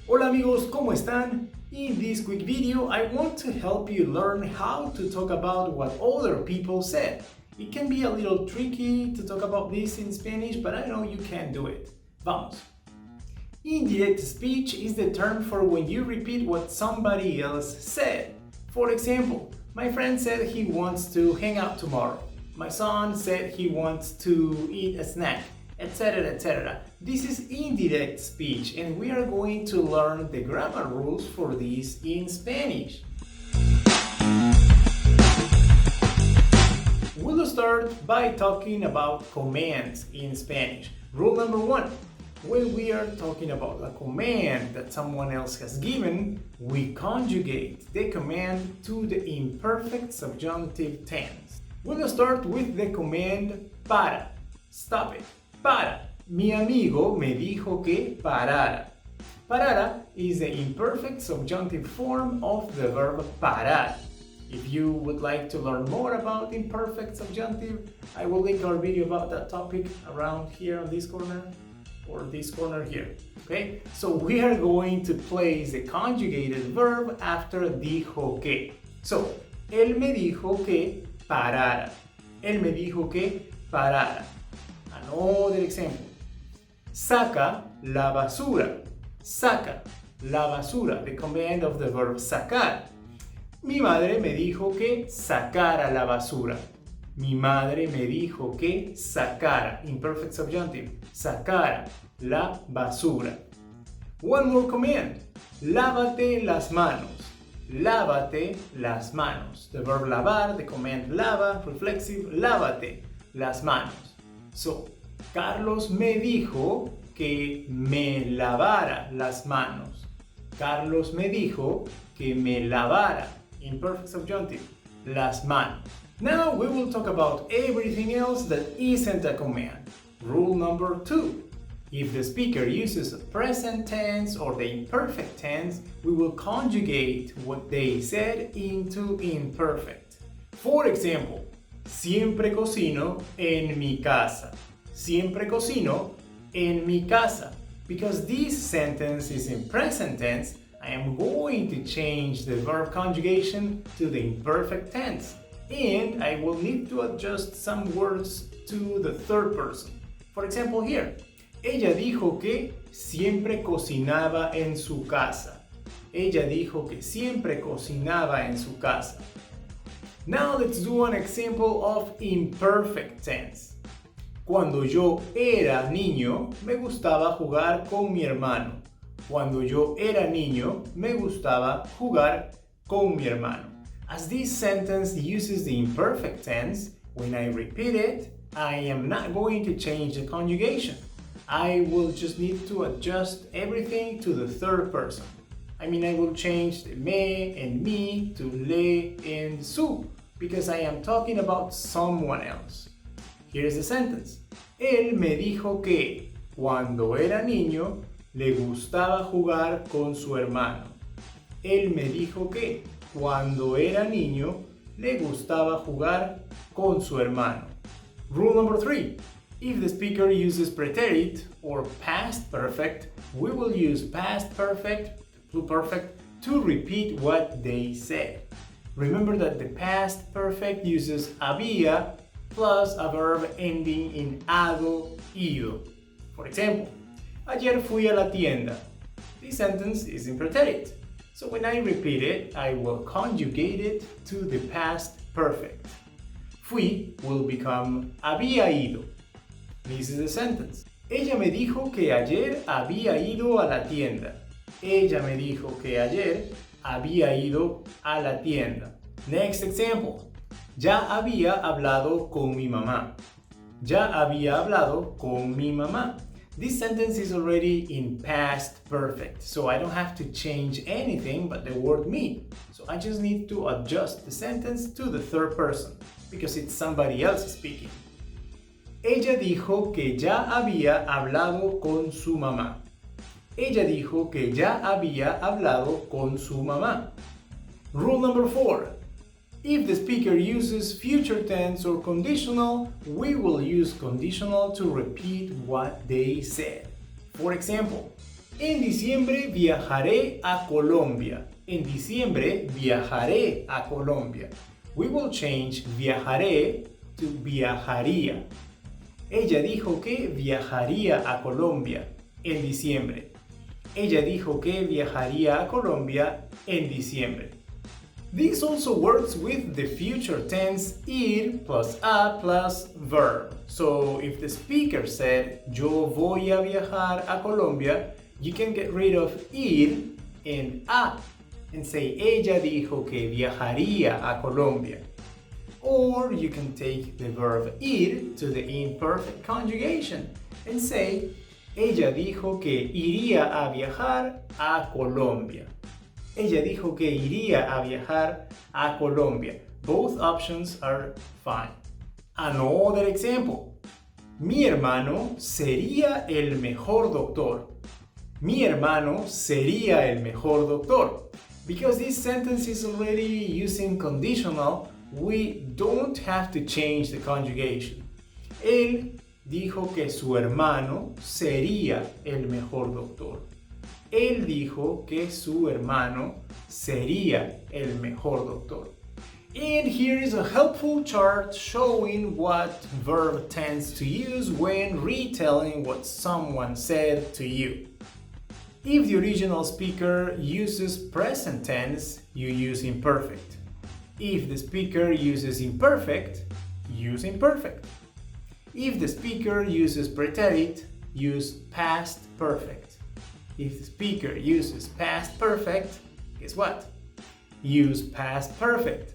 Hola amigos, ¿cómo están? In this quick video, I want to help you learn how to talk about what other people said. It can be a little tricky to talk about this in Spanish, but I know you can do it. Vamos! Indirect speech is the term for when you repeat what somebody else said. For example, my friend said he wants to hang out tomorrow. My son said he wants to eat a snack, etc., etc. This is indirect speech, and we are going to learn the grammar rules for this in Spanish. We'll start by talking about commands in Spanish. Rule number one. When we are talking about a command that someone else has given, we conjugate the command to the imperfect subjunctive tense. We'll start with the command para. Stop it. Para. Mi amigo me dijo que parara. Parara is the imperfect subjunctive form of the verb parar. If you would like to learn more about imperfect subjunctive, I will link our video about that topic around here on this corner or this corner here. Okay? So we are going to place the conjugated verb after dijo que. So, él me dijo que parara. Él me dijo que parara. Another example. Saca la basura. Saca la basura. The command of the verb sacar. Mi madre me dijo que sacara la basura. Mi madre me dijo que sacara, imperfect subjunctive, sacara la basura. One more command. Lávate las manos. Lávate las manos. The verb lavar, the command lava, reflexive, lávate las manos. So, Carlos me dijo que me lavara las manos. Carlos me dijo que me lavara, imperfect subjunctive, las manos. Now we will talk about everything else that isn't a command. Rule number two. If the speaker uses a present tense or the imperfect tense, we will conjugate what they said into imperfect. For example, siempre cocino en mi casa. Siempre cocino en mi casa. Because this sentence is in present tense, I am going to change the verb conjugation to the imperfect tense. And I will need to adjust some words to the third person. For example, here, ella dijo que siempre cocinaba en su casa. Ella dijo que siempre cocinaba en su casa. Now let's do an example of imperfect tense. Cuando yo era niño, me gustaba jugar con mi hermano. Cuando yo era niño, me gustaba jugar con mi hermano. As this sentence uses the imperfect tense, when I repeat it, I am not going to change the conjugation. I will just need to adjust everything to the third person. I will change the me and mi to le and su, because I am talking about someone else. Here's the sentence. Él me dijo que cuando era niño le gustaba jugar con su hermano. Él me dijo que cuando era niño le gustaba jugar con su hermano. Rule number 3. If the speaker uses preterit or past perfect, we will use past perfect, pluperfect, to repeat what they said. Remember that the past perfect uses había plus a verb ending in ado, ido. For example, ayer fui a la tienda. This sentence is in preterit. So when I repeat it, I will conjugate it to the past perfect. Fui will become había ido. This is the sentence. Ella me dijo que ayer había ido a la tienda. Ella me dijo que ayer había ido a la tienda. Next example. Ya había hablado con mi mamá. Ya había hablado con mi mamá. This sentence is already in past perfect, so I don't have to change anything but the word me. So I just need to adjust the sentence to the third person, because it's somebody else speaking. Ella dijo que ya había hablado con su mamá. Ella dijo que ya había hablado con su mamá. Rule number 4. If the speaker uses future tense or conditional, we will use conditional to repeat what they said. For example, En diciembre viajaré a Colombia. En diciembre viajaré a Colombia. We will change viajaré to viajaría. Ella dijo que viajaría a Colombia en diciembre. Ella dijo que viajaría a Colombia en diciembre. This also works with the future tense ir plus a plus verb. So if the speaker said, yo voy a viajar a Colombia, you can get rid of ir and a and say, ella dijo que viajaría a Colombia. Or you can take the verb ir to the imperfect conjugation and say, ella dijo que iría a viajar a Colombia. Ella dijo que iría a viajar a Colombia. Both options are fine. Another example. Mi hermano sería el mejor doctor. Mi hermano sería el mejor doctor. Because this sentence is already using conditional, we don't have to change the conjugation. Él dijo que su hermano sería el mejor doctor. Él dijo que su hermano sería el mejor doctor. And here is a helpful chart showing what verb tends to use when retelling what someone said to you. If the original speaker uses present tense, you use imperfect. If the speaker uses imperfect, use imperfect. If the speaker uses preterit, use past perfect. If the speaker uses past perfect, guess what? Use past perfect.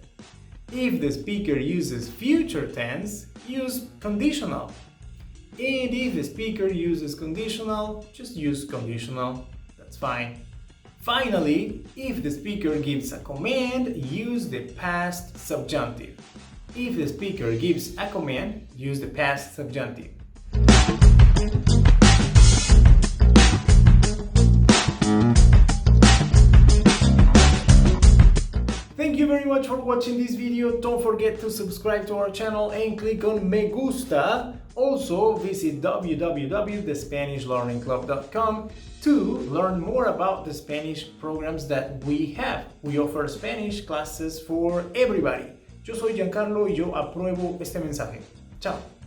If the speaker uses future tense, use conditional. And if the speaker uses conditional, just use conditional. That's fine. Finally, if the speaker gives a command, use the past subjunctive. If the speaker gives a command, use the past subjunctive. Thank you very much for watching this video. Don't forget to subscribe to our channel and click on me gusta. Also visit www.thespanishlearningclub.com to learn more about the Spanish programs that we have. We offer Spanish classes for everybody. Yo soy Giancarlo y yo apruebo este mensaje. Chao.